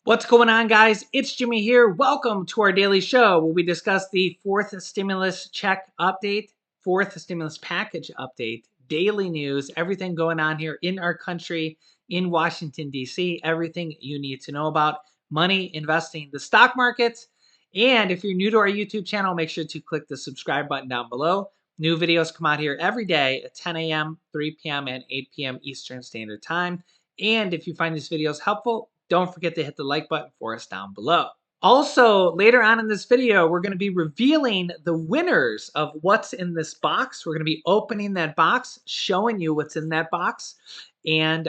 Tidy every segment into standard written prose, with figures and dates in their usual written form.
What's going on, guys? It's Jimmy here. Welcome to our daily show where we discuss the fourth stimulus check update, fourth stimulus package update, daily news, everything going on here in our country, in Washington, D.C., everything you need to know about money, investing, the stock market. And if you're new to our YouTube channel, make sure to click the subscribe button down below. New videos come out here every day at 10 a.m., 3 p.m., and 8 p.m. Eastern Standard Time. And if you find these videos helpful, don't forget to hit the like button for us down below. Also, later on in this video, we're going to be revealing the winners of what's in this box. We're going to be opening that box, showing you what's in that box, and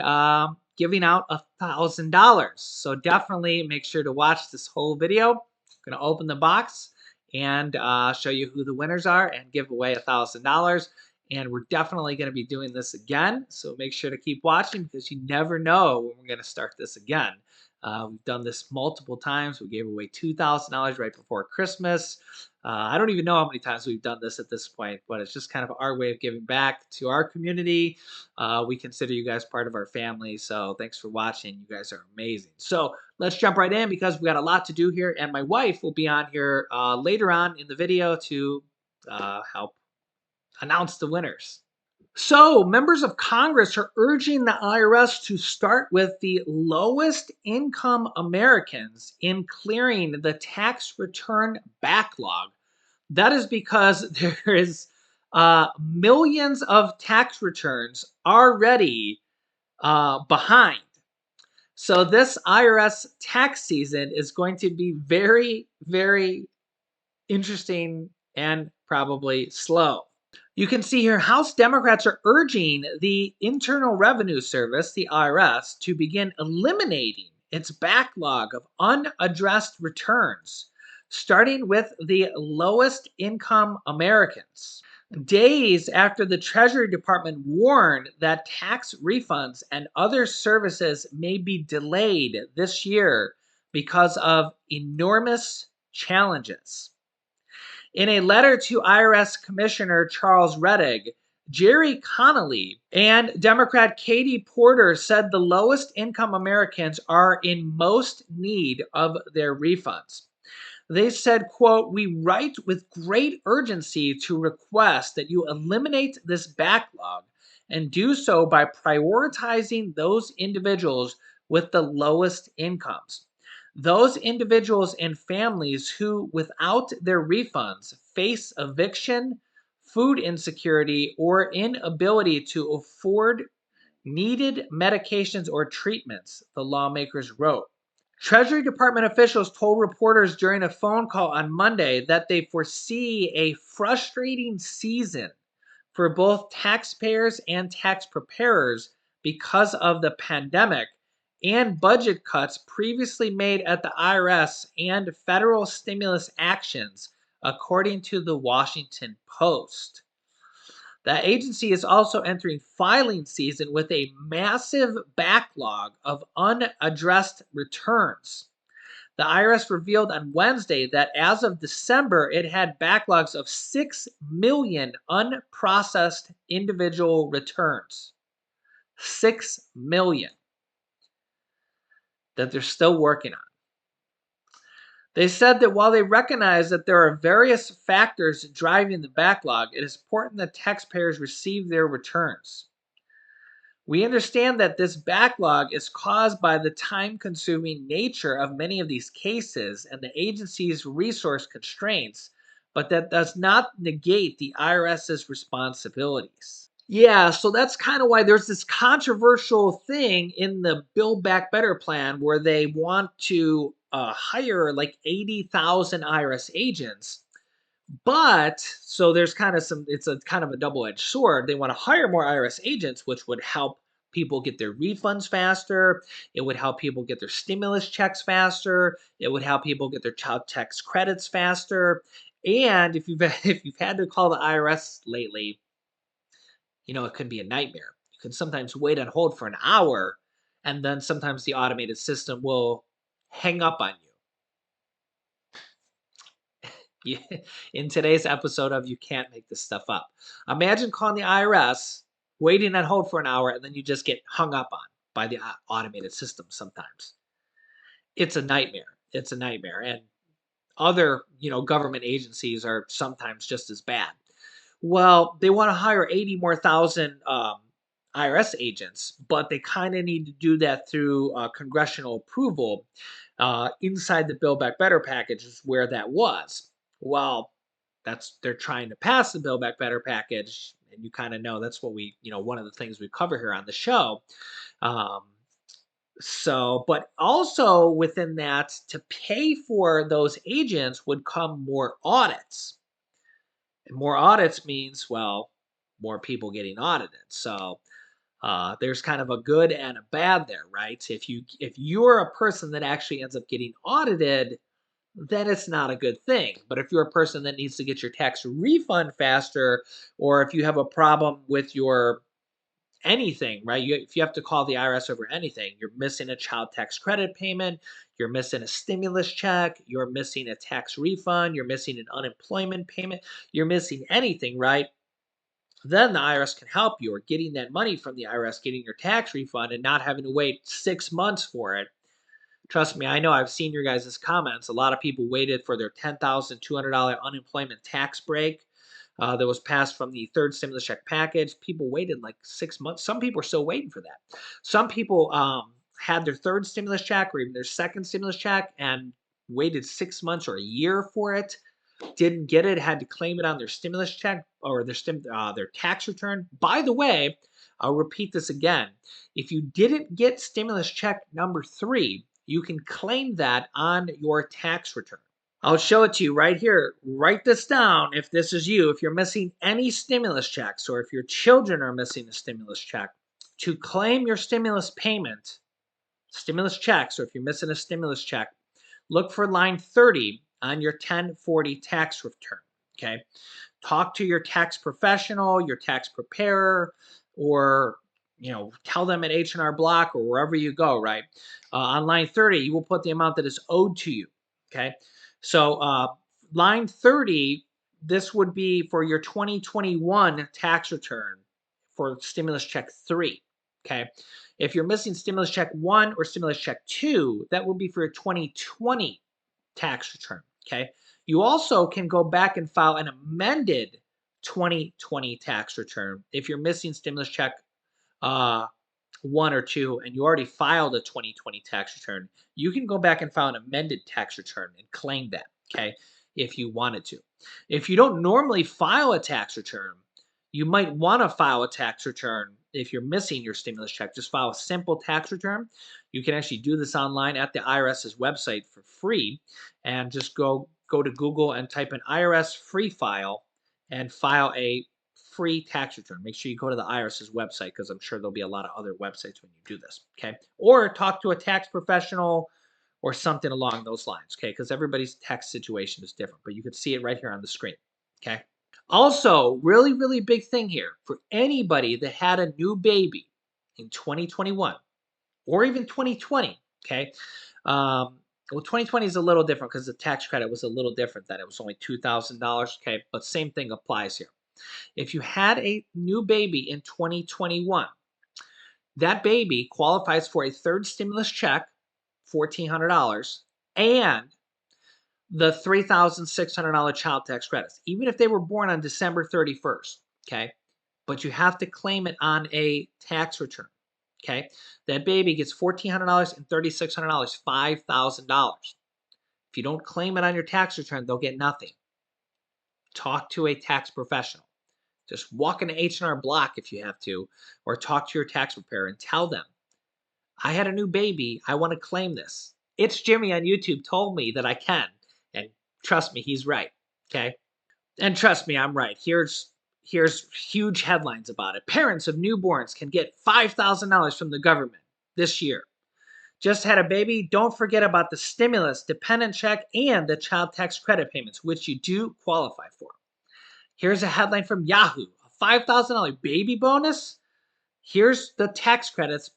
giving out $1,000. So definitely make sure to watch this whole video. I'm going to open the box and show you who the winners are and give away $1,000. And we're definitely going to be doing this again. So make sure to keep watching because you never know when we're going to start this again. We've done this multiple times. We gave away $2,000 right before Christmas. I don't even know how many times we've done this at this point, but it's just kind of our way of giving back to our community. We consider you guys part of our family. So thanks for watching. You guys are amazing. So let's jump right in because we got a lot to do here. And my wife will be on here later on in the video to help announce the winners. So, members of Congress are urging the IRS to start with the lowest income Americans in clearing the tax return backlog. That is because there is millions of tax returns already behind. So, this IRS tax season is going to be very, very interesting and probably slow. You can see here House Democrats are urging the Internal Revenue Service, the IRS, to begin eliminating its backlog of unaddressed returns, starting with the lowest income Americans. Days after the Treasury Department warned that tax refunds and other services may be delayed this year because of enormous challenges. In a letter to IRS Commissioner Charles Rettig, Jerry Connolly and Democrat Katie Porter said the lowest income Americans are in most need of their refunds. They said, quote, "We write with great urgency to request that you eliminate this backlog and do so by prioritizing those individuals with the lowest incomes. Those individuals and families who, without their refunds, face eviction, food insecurity, or inability to afford needed medications or treatments," the lawmakers wrote. Treasury Department officials told reporters during a phone call on Monday that they foresee a frustrating season for both taxpayers and tax preparers because of the pandemic and budget cuts previously made at the IRS and federal stimulus actions, according to the Washington Post. The agency is also entering filing season with a massive backlog of unaddressed returns. The IRS revealed on Wednesday that as of December, it had backlogs of 6 million unprocessed individual returns. 6 million that they're still working on. They said that while they recognize that there are various factors driving the backlog, it is important that taxpayers receive their returns. We understand that this backlog is caused by the time-consuming nature of many of these cases and the agency's resource constraints, but that does not negate the IRS's responsibilities. Yeah, so that's kind of why there's this controversial thing in the Build Back Better plan where they want to hire like 80,000 IRS agents. But so there's kind of it's a kind of a double-edged sword. They want to hire more IRS agents, which would help people get their refunds faster. It would help people get their stimulus checks faster. It would help people get their child tax credits faster. And if you've had to call the IRS lately, you know, it can be a nightmare. You can sometimes wait on hold for an hour, and then sometimes the automated system will hang up on you. In today's episode of You Can't Make This Stuff Up. Imagine calling the IRS, waiting on hold for an hour, and then you just get hung up on by the automated system sometimes. It's a nightmare. It's a nightmare. And other, government agencies are sometimes just as bad. Well, they want to hire 80 more thousand IRS agents, but they kind of need to do that through congressional approval. Inside the Build Back Better package is where that was. Well, they're trying to pass the Build Back Better package, and you kind of know that's what one of the things we cover here on the show. Um, but also within that, to pay for those agents would come more audits. And more audits means, well, more people getting audited. So there's kind of a good and a bad there, right? If you're a person that actually ends up getting audited, then it's not a good thing. But if you're a person that needs to get your tax refund faster, or if you have a problem with your anything, right? If you have to call the IRS over anything, you're missing a child tax credit payment, you're missing a stimulus check, you're missing a tax refund, you're missing an unemployment payment, you're missing anything, right? Then the IRS can help you, or getting that money from the IRS, getting your tax refund and not having to wait 6 months for it. Trust me, I know I've seen your guys' comments. A lot of people waited for their $10,200 unemployment tax break that was passed from the third stimulus check package. People waited like 6 months. Some people are still waiting for that. Some people had their third stimulus check or even their second stimulus check and waited 6 months or a year for it. Didn't get it, had to claim it on their stimulus check or their tax return. By the way, I'll repeat this again. If you didn't get stimulus check number 3, you can claim that on your tax return. I'll show it to you right here. Write this down if this is you. If you're missing any stimulus checks or if your children are missing a stimulus check, to claim your stimulus payment, stimulus checks, or if you're missing a stimulus check, look for line 30 on your 1040 tax return. Okay. Talk to your tax professional, your tax preparer, or tell them at H&R Block or wherever you go, right? On line 30, you will put the amount that is owed to you. Okay. So line 30, this would be for your 2021 tax return for stimulus check 3. Okay. If you're missing stimulus check 1 or stimulus check 2, that will be for your 2020 tax return. Okay. You also can go back and file an amended 2020 tax return if you're missing stimulus check uh, 1 or 2 and you already filed a 2020 tax return. You can go back and file an amended tax return and claim that, okay, if you wanted to. If you don't normally file a tax return, you might want to file a tax return if you're missing your stimulus check. Just file a simple tax return. You can actually do this online at the IRS's website for free, and just go to Google and type in IRS free file and file a free tax return. Make sure you go to the IRS's website because I'm sure there'll be a lot of other websites when you do this. Okay. Or talk to a tax professional or something along those lines. Okay. Because everybody's tax situation is different, but you can see it right here on the screen. Okay. Also, really, really big thing here for anybody that had a new baby in 2021 or even 2020. Okay. Well, 2020 is a little different because the tax credit was a little different. That it was only $2,000. Okay. But same thing applies here. If you had a new baby in 2021, that baby qualifies for a third stimulus check, $1,400, and the $3,600 child tax credits, even if they were born on December 31st. Okay. But you have to claim it on a tax return. Okay. That baby gets $1,400 and $3,600, $5,000. If you don't claim it on your tax return, they'll get nothing. Talk to a tax professional. Just walk into H&R Block if you have to, or talk to your tax preparer and tell them, I had a new baby. I want to claim this. It's Jimmy on YouTube told me that I can. And trust me, he's right. Okay. And trust me, I'm right. Here's huge headlines about it. Parents of newborns can get $5,000 from the government this year. Just had a baby? Don't forget about the stimulus, dependent check, and the child tax credit payments, which you do qualify for. Here's a headline from Yahoo, a $5,000 baby bonus. Here's the tax credits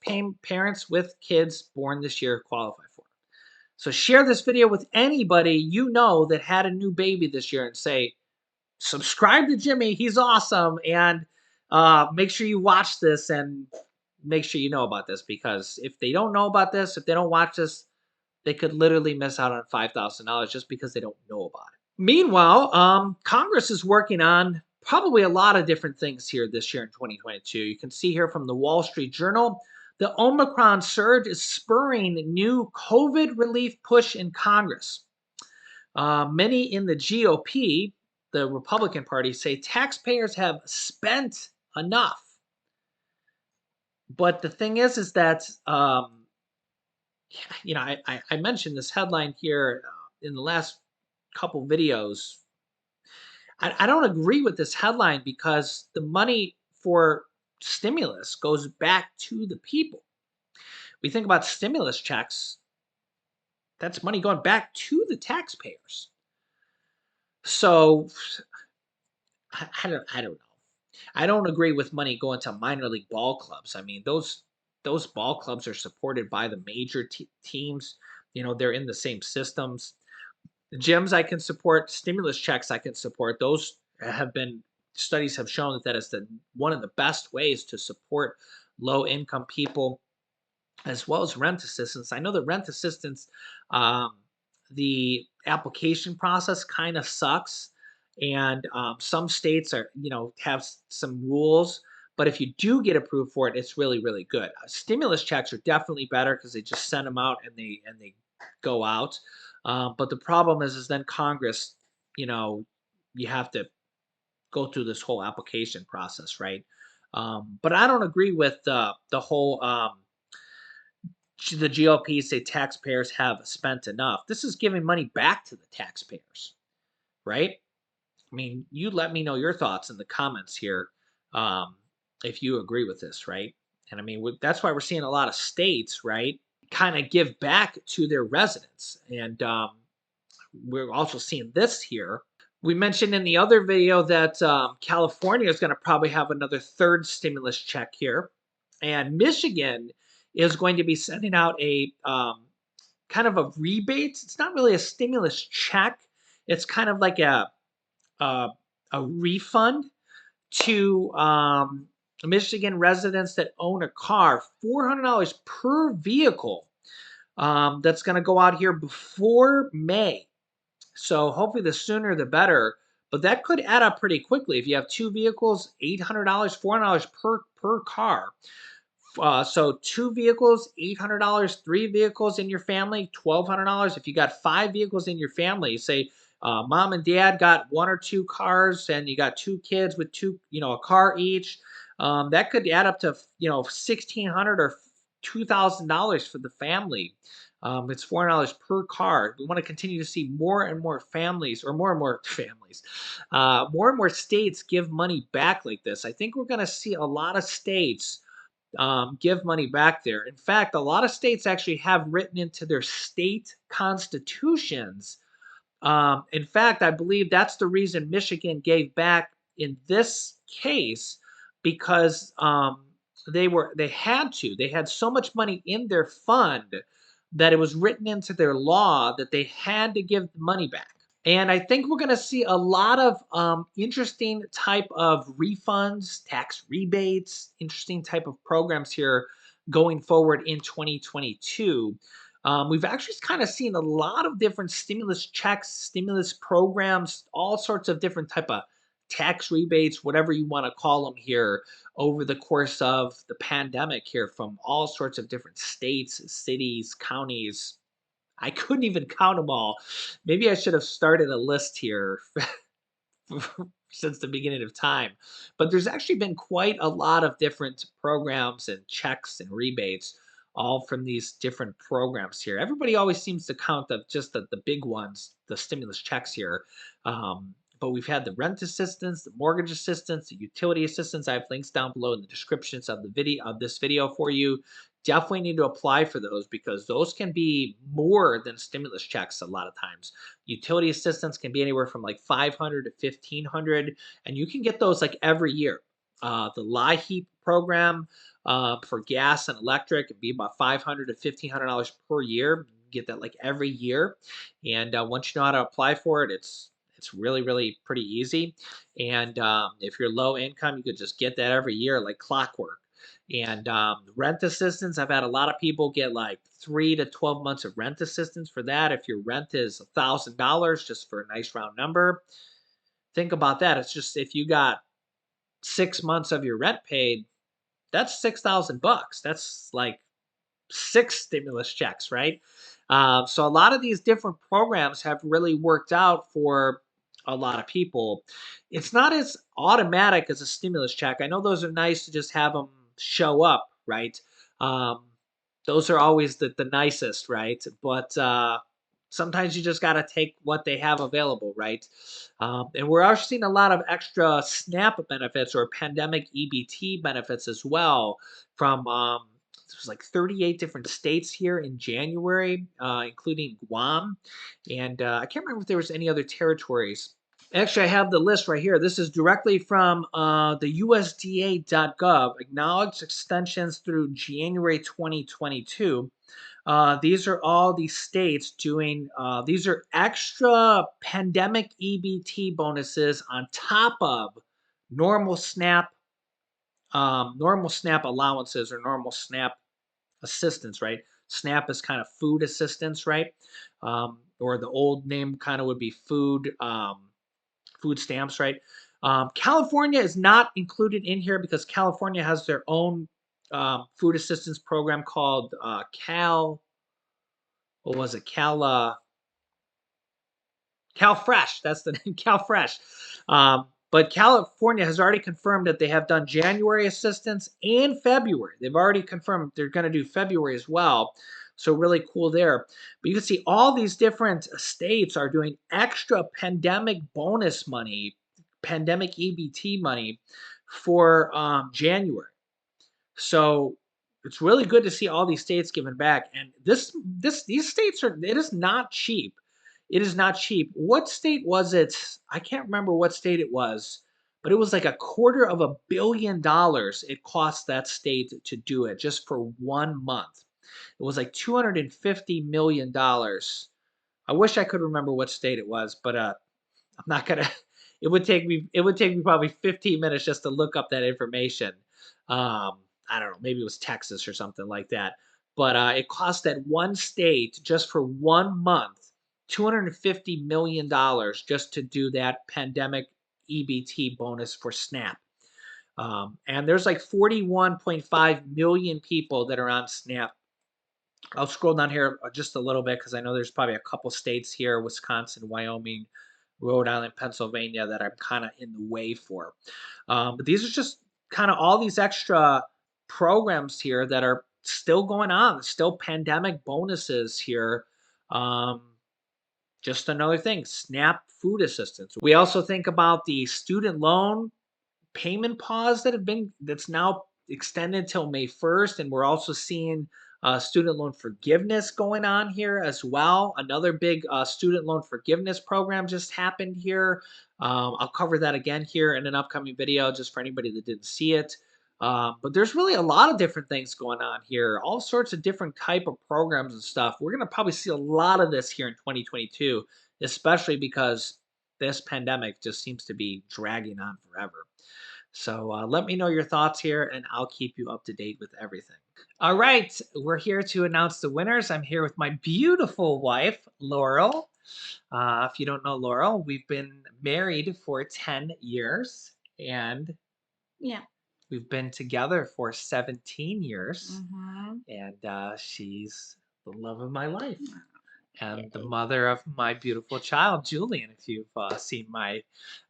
parents with kids born this year qualify for. So share this video with anybody you know that had a new baby this year and say, subscribe to Jimmy, he's awesome, and make sure you watch this and make sure you know about this, because if they don't know about this, if they don't watch this, they could literally miss out on $5,000 just because they don't know about it. Meanwhile, Congress is working on probably a lot of different things here this year in 2022. You can see here from the Wall Street Journal, the Omicron surge is spurring new COVID relief push in Congress. Many in the GOP, the Republican Party, say taxpayers have spent enough. But the thing is that I mentioned this headline here in the last couple videos. I don't agree with this headline because the money for stimulus goes back to the people. We think about stimulus checks, that's money going back to the taxpayers. So I don't know. I don't agree with money going to minor league ball clubs. I mean, those ball clubs are supported by the major teams. They're in the same systems. The gyms I can support, stimulus checks I can support. Those have been studies have shown that is one of the best ways to support low income people, as well as rent assistance. I know the rent assistance, um, the application process kind of sucks, and some states have some rules. But if you do get approved for it, it's really really good. Stimulus checks are definitely better because they just send them out and they go out. But the problem is then Congress, you know, you have to go through this whole application process, right? But I don't agree with the whole the GOP say taxpayers have spent enough. This is giving money back to the taxpayers, right? I mean, you let me know your thoughts in the comments here, um, if you agree with this, right? And I mean, that's why we're seeing a lot of states, right, kind of give back to their residents. And we're also seeing this here. We mentioned in the other video that California is going to probably have another third stimulus check here. And Michigan is going to be sending out a kind of a rebate. It's not really a stimulus check. It's kind of like a, a refund to Michigan residents that own a car, $400 per vehicle. That's going to go out here before May. So hopefully the sooner the better. But that could add up pretty quickly. If you have two vehicles, $800, $400 per car. So two vehicles, $800. Three vehicles in your family, $1,200. If you got five vehicles in your family, say mom and dad got one or two cars, and you got two kids with a car each. That could add up to $1,600 or $2,000 for the family. It's $400 per car. We want to continue to see more and more families, or more and more families, more and more states give money back like this. I think we're going to see a lot of states give money back there. In fact, a lot of states actually have written into their state constitutions. In fact, I believe that's the reason Michigan gave back in this case, because they had to. They had so much money in their fund that it was written into their law that they had to give the money back. And I think we're going to see a lot of interesting type of refunds, tax rebates, interesting type of programs here going forward in 2022. We've actually kind of seen a lot of different stimulus checks, stimulus programs, all sorts of different type of tax rebates, whatever you want to call them here, over the course of the pandemic here, from all sorts of different states, cities, counties. I couldn't even count them all. Maybe I should have started a list here since the beginning of time. But there's actually been quite a lot of different programs and checks and rebates, all from these different programs here. Everybody always seems to count just the big ones, the stimulus checks here. But we've had the rent assistance, the mortgage assistance, the utility assistance. I have links down below in the descriptions of the video of this video for you. Definitely need to apply for those, because those can be more than stimulus checks a lot of times. Utility assistance can be anywhere from like 500 to 1500, and you can get those like every year. The LIHEAP program for gas and electric can be about $500 to $1,500 per year. You get that like every year, and once you know how to apply for it, it's really really pretty easy. And if you're low income, you could just get that every year like clockwork. And rent assistance, I've had a lot of people get like 3 to 12 months of rent assistance for that. If your rent is $1,000, just for a nice round number, think about that. It's just if you got 6 months of your rent paid, that's $6,000. That's like 6 stimulus checks, right? So a lot of these different programs have really worked out for a lot of people. It's not as automatic as a stimulus check. I know those are nice to just have them show up, right? Um, those are always the nicest, right? But sometimes you just got to take what they have available, right? And we're also seeing a lot of extra SNAP benefits or pandemic EBT benefits as well from there's like 38 different states here in January, including Guam. And I can't remember if there was any other territories. Actually, I have the list right here. This is directly from the USDA.gov, acknowledged extensions through January 2022. These are all the states doing, these are extra pandemic EBT bonuses on top of normal normal SNAP allowances or normal SNAP assistance, right? SNAP is kind of food assistance, right? Or the old name kind of would be food stamps, right? California is not included in here because California has their own food assistance program called what was it? CalFresh. That's the name, CalFresh. But California has already confirmed that they have done January assistance and February. They've already confirmed they're going to do February as well. So really cool there. But you can see all these different states are doing extra pandemic bonus money, pandemic EBT money for January. So it's really good to see all these states giving back. And these states are, it is not cheap. It is not cheap. What state was it? I can't remember what state it was, but it was like $250 million it cost that state to do it just for 1 month. It was like $250 million. I wish I could remember what state it was, but I'm not gonna. It would take me probably 15 minutes just to look up that information. I don't know. Maybe it was Texas or something like that. But it cost that one state just for 1 month $250 million just to do that pandemic EBT bonus for SNAP. And there's like 41.5 million people that are on SNAP. I'll scroll down here just a little bit because I know there's probably a couple states here, Wisconsin, Wyoming, Rhode Island, Pennsylvania, that I'm kind of in the way for. But these are just kind of all these extra programs here that are still going on, still pandemic bonuses here. Just another thing, SNAP food assistance. We also think about the student loan payment pause that's now extended till May 1st, and we're also seeing student loan forgiveness going on here as well. Another big student loan forgiveness program just happened here. I'll cover that again here in an upcoming video, just for anybody that didn't see it. But there's really a lot of different things going on here, all sorts of different type of programs and stuff. We're going to probably see a lot of this here in 2022, especially because this pandemic just seems to be dragging on forever. So let me know your thoughts here, and I'll keep you up to date with everything. All right, we're here to announce the winners. I'm here with my beautiful wife, Laurel. If you don't know Laurel, we've been married for 10 years, and Yeah. we've been together for 17 years, Mm-hmm. and she's the love of my life. And the Yay. mother of my beautiful child, Julian. If you've seen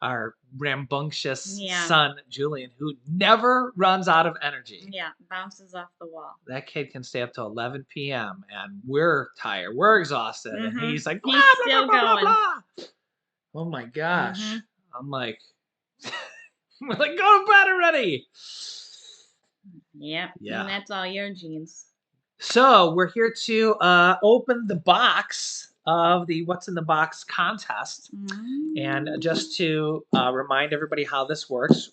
our rambunctious Yeah. son, Julian, who never runs out of energy. Yeah, bounces off the wall. That kid can stay up till 11 p.m. and we're tired, we're exhausted, and Mm-hmm. he's like, blah, He's blah, still blah, blah, going. blah, blah. Oh my gosh! Mm-hmm. I'm like, we're like, go to bed already. Yep. Yeah. And that's all your genes. So we're here to open the box of the What's in the Box contest. And just to remind everybody how this works,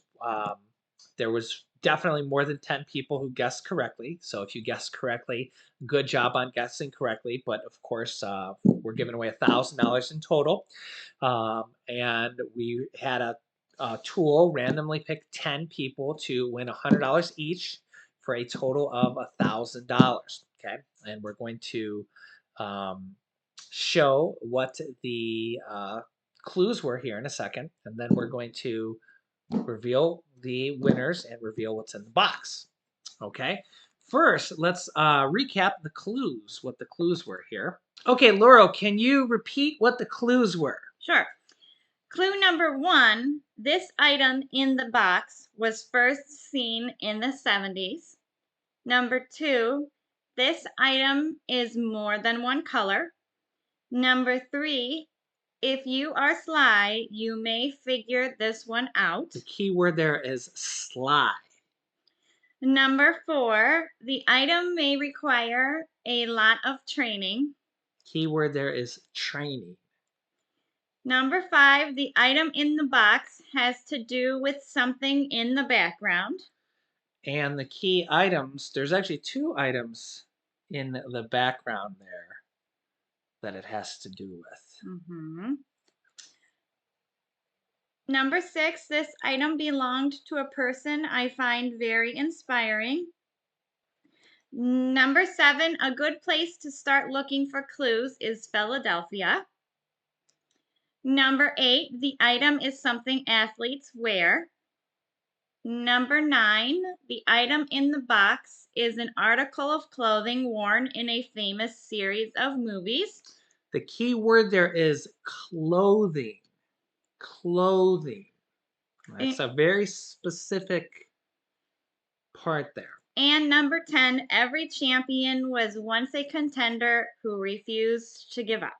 there was definitely more than 10 people who guessed correctly. So if you guessed correctly, good job on guessing correctly. But of course, we're giving away $1,000 in total. And we had a tool randomly pick 10 people to win $100 each. for a total of $1,000. Okay, and we're going to um, show what the clues were here in a second, and then we're going to reveal the winners and reveal what's in the box. Okay, first let's recap the clues, what the clues were here. Okay, Laurel, can you repeat what the clues were? Sure. Clue number 1, this item in the box was first seen in the 70s. Number 2, this item is more than one color. Number 3, if you are sly, you may figure this one out. The key word there is sly. Number 4, the item may require a lot of training. Key word there is training. Number 5, the item in the box has to do with something in the background. And the key items, there's actually 2 items in the background there that it has to do with. Number 6, this item belonged to a person I find very inspiring. Number 7, a good place to start looking for clues is Philadelphia. Number 8, the item is something athletes wear. Number 9, the item in the box is an article of clothing worn in a famous series of movies. The key word there is clothing. Clothing. That's a very specific part there. And number 10, every champion was once a contender who refused to give up.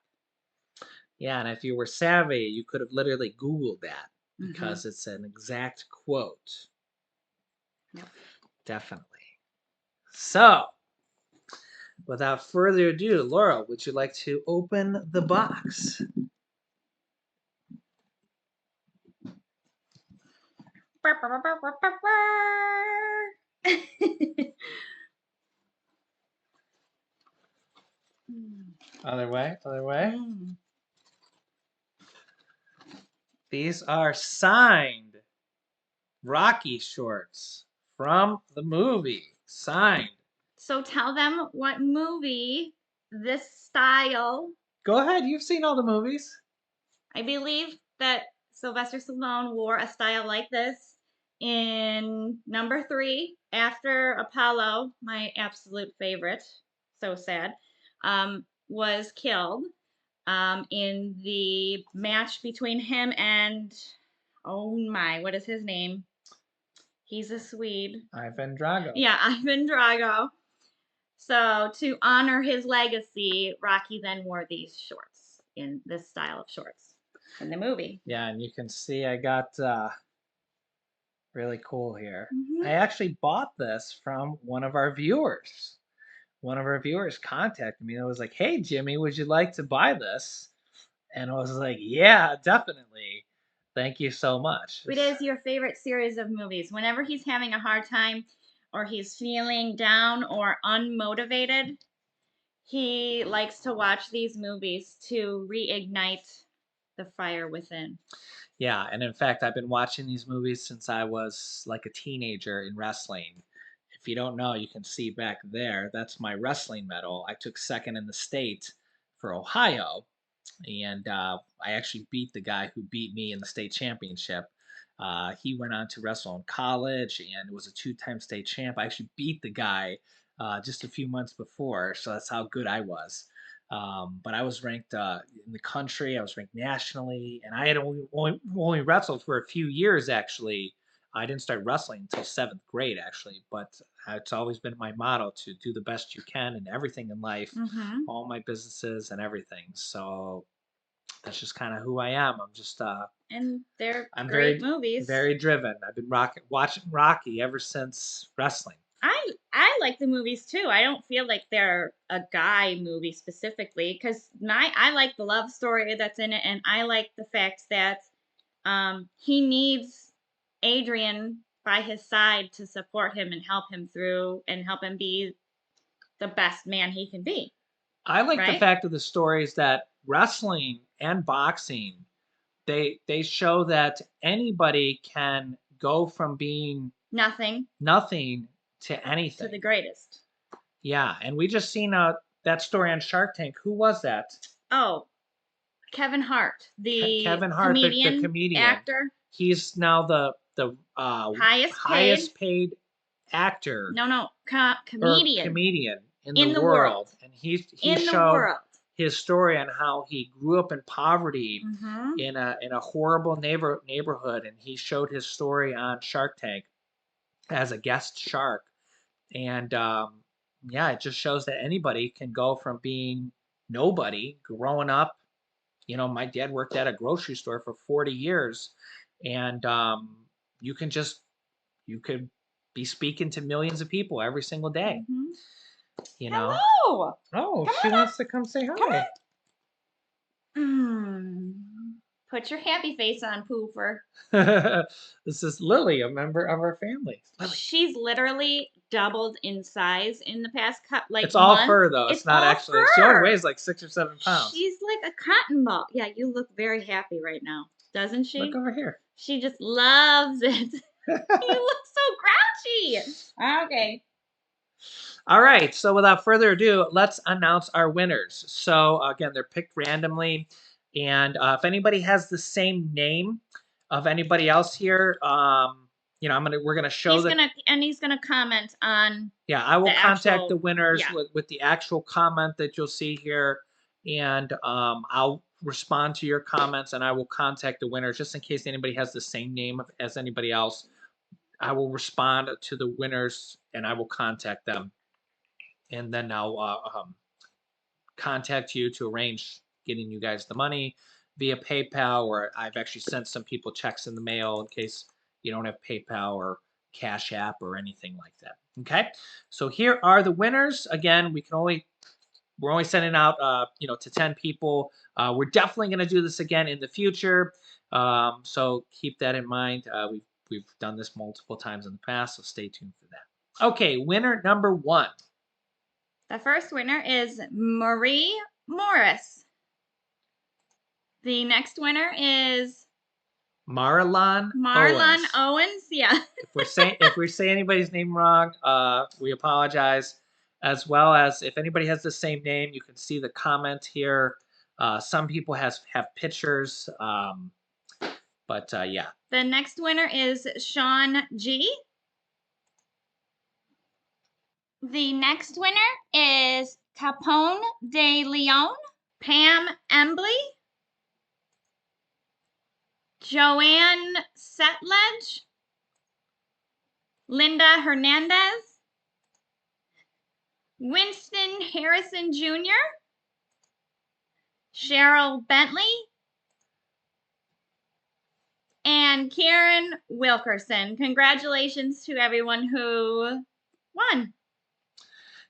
Yeah, and if you were savvy, you could have literally Googled that because it's an exact quote. Yep. Definitely. So, without further ado, Laura, would you like to open the box? Other way, other way. These are signed Rocky shorts from the movie. Signed. So tell them what movie this style. Go ahead, you've seen all the movies. I believe that Sylvester Stallone wore a style like this in number 3 after Apollo, my absolute favorite, so sad, was killed in the match between him and, oh my, what is his name? He's a Swede. Ivan Drago. Yeah, Ivan Drago. So to honor his legacy, Rocky then wore these shorts in this style of shorts in the movie. Yeah, and you can see I got really cool here. I actually bought this from one of our viewers. One of our viewers contacted me and was like, "Hey, Jimmy, would you like to buy this?" And I was like, "Yeah, definitely. Thank you so much." What is your favorite series of movies? Whenever he's having a hard time or he's feeling down or unmotivated, he likes to watch these movies to reignite the fire within. Yeah, and in fact, I've been watching these movies since I was like a teenager in wrestling. If you don't know, you can see back there. That's my wrestling medal. I took second in the state for Ohio, and I actually beat the guy who beat me in the state championship. He went on to wrestle in college and was a 2-time state champ. I actually beat the guy just a few months before, so that's how good I was. But I was ranked in the country. I was ranked nationally, and I had only wrestled for a few years. Actually, I didn't start wrestling until 7th grade, actually. But it's always been my motto to do the best you can in everything in life, all my businesses and everything. So that's just kind of who I am. I'm just And they're I'm great very movies. very driven. I've been watching Rocky ever since wrestling. I like the movies too. I don't feel like they're a guy movie specifically because I like the love story that's in it, and I like the fact that he needs Adrian by his side to support him and help him through and help him be the best man he can be. I like the Right? fact of the stories that wrestling and boxing they show that anybody can go from being Nothing nothing to anything. To the greatest. Yeah, and we just seen that story on Shark Tank. Who was that? Oh, Kevin Hart, the Kevin Hart, the comedian, comedian. actor. He's now the Highest paid actor. No, Or comedian comedian in in the the world. world, and he In the showed world. his story on how he grew up in poverty Mm-hmm. in a horrible neighborhood, and he showed his story on Shark Tank as a guest shark, and yeah, it just shows that anybody can go from being nobody, growing up. You know, my dad worked at a grocery store for 40 years, and you can just you could be speaking to millions of people every single day. Mm-hmm. You know. Hello. Oh, Come she on wants to come say hi. Put your happy face on, Poofer. This is Lily, a member of our family. Lily. She's literally doubled in size in the past It's all month. fur though. It's not all actually. fur. She only weighs like 6 or 7 pounds. She's like a cotton ball. Yeah, you look very happy right now, doesn't she? Look over here. She just loves it. You look so grouchy. Okay. All right. So without further ado, let's announce our winners. So again, they're picked randomly, and if anybody has the same name of anybody else here, you know, we're gonna show he's gonna comment on. Yeah, I will contact the winners yeah. with the actual comment that you'll see here, and I'll respond to your comments, and I will contact the winners just in case anybody has the same name as anybody else. I will respond to the winners, and I will contact them, and then I'll contact you to arrange getting you guys the money via PayPal, or I've actually sent some people checks in the mail in case you don't have PayPal or Cash App or anything like that. Okay, so here are the winners. Again, we're only sending out you know, to 10 people. We're definitely going to do this again in the future, so keep that in mind. We've done this multiple times in the past, so stay tuned for that. Okay, winner number 1. The first winner is Marie Morris. The next winner is Marlon Owens. Yeah. if we say anybody's name wrong, we apologize. As well as if anybody has the same name, you can see the comment here. Some people have pictures, but yeah. The next winner is Sean G. The next winner is Capone de Leon, Pam Embley, Joanne Setledge, Linda Hernandez, Winston Harrison Jr., Cheryl Bentley, and Karen Wilkerson. Congratulations to everyone who won.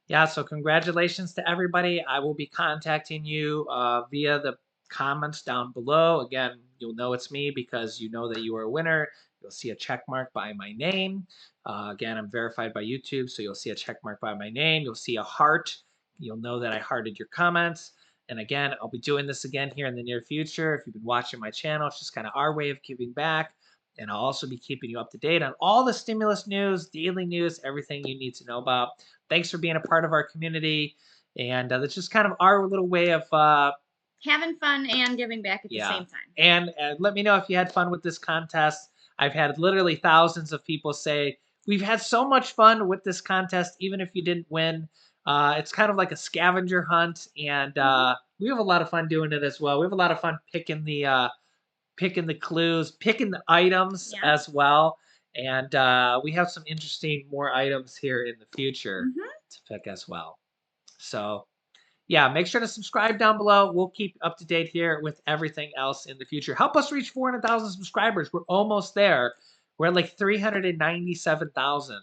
Yeah, so congratulations to everybody. I will be contacting you via the comments down below. Again, you'll know it's me because you know that you are a winner. You'll see a check mark by my name. Again, I'm verified by YouTube, so you'll see a check mark by my name. You'll see a heart. You'll know that I hearted your comments. And again, I'll be doing this again here in the near future. If you've been watching my channel, it's just kind of our way of giving back. And I'll also be keeping you up to date on all the stimulus news, daily news, everything you need to know about. Thanks for being a part of our community. And that's just kind of our little way of having fun and giving back at the same time. And let me know if you had fun with this contest. I've had literally thousands of people say, we've had so much fun with this contest, even if you didn't win. It's kind of like a scavenger hunt, and we have a lot of fun doing it as well. We have a lot of fun picking the clues, picking the items as well. And we have some interesting more items here in the future to pick as well. So yeah, make sure to subscribe down below. We'll keep up to date here with everything else in the future. Help us reach 400,000 subscribers. We're almost there. We're at like 397,000.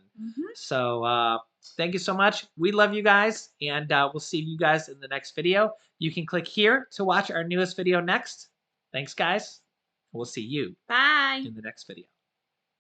So thank you so much. We love you guys, and we'll see you guys in the next video. You can click here to watch our newest video next. Thanks, guys. We'll see you Bye. in the next video.